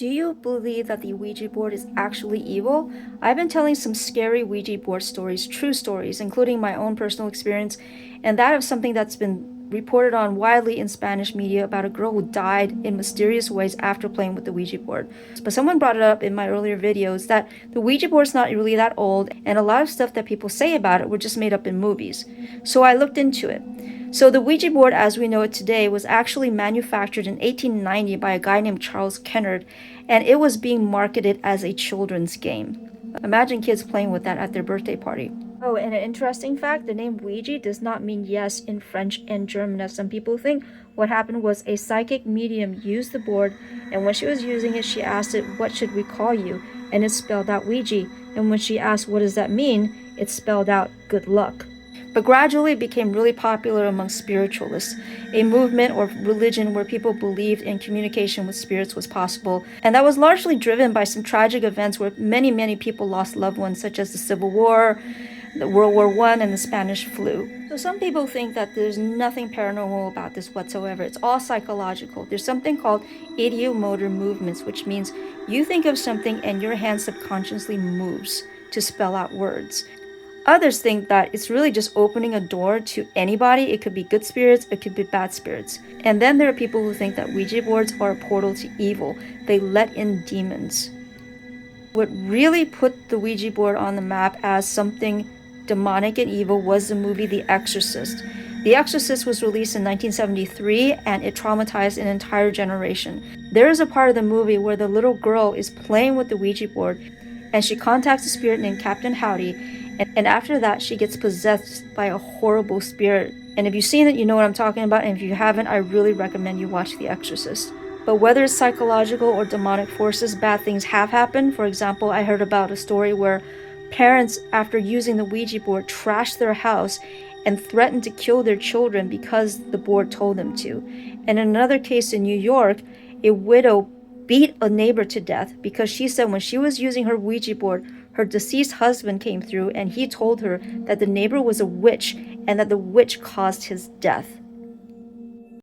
Do you believe that the Ouija board is actually evil? I've been telling some scary Ouija board stories, true stories, including my own personal experience, and that of something that's been reported on widely in Spanish media about a girl who died in mysterious ways after playing with the Ouija board. But someone brought it up in my earlier videos that the Ouija board's not really that old, and a lot of stuff that people say about it were just made up in movies. So I looked into it. So the Ouija board as we know it today was actually manufactured in 1890 by a guy named Charles Kennard, and it was being marketed as a children's game. Imagine kids playing with that at their birthday party. Oh, and an interesting fact, the name Ouija does not mean yes in French and German as some people think. What happened was a psychic medium used the board, and when she was using it, she asked it, "What should we call you?" And it spelled out Ouija. And when she asked, "What does that mean?" it spelled out good luck. But gradually it became really popular among spiritualists, a movement or religion where people believed in communication with spirits was possible, and that was largely driven by some tragic events where many people lost loved ones, such as the Civil War, the World War I, and the Spanish flu. So some people think that there's nothing paranormal about this whatsoever. It's all psychological. There's something called ideomotor movements, which means you think of something and your hand subconsciously moves to spell out words. Others think that it's really just opening a door to anybody. It could be good spirits, it could be bad spirits. And then there are people who think that Ouija boards are a portal to evil. They let in demons. What really put the Ouija board on the map as something demonic and evil was the movie The Exorcist. The Exorcist was released in 1973 and it traumatized an entire generation. There is a part of the movie where the little girl is playing with the Ouija board and she contacts a spirit named Captain Howdy, and after that she gets possessed by a horrible spirit. And if you've seen it, you know what I'm talking about, and if you haven't, I really recommend you watch The Exorcist. But whether it's psychological or demonic forces, bad things have happened. For example, I heard about a story where parents, after using the Ouija board, trashed their house and threatened to kill their children because the board told them to. And in another case in New York, a widow beat a neighbor to death because she said when she was using her Ouija board, her deceased husband came through and he told her that the neighbor was a witch and that the witch caused his death.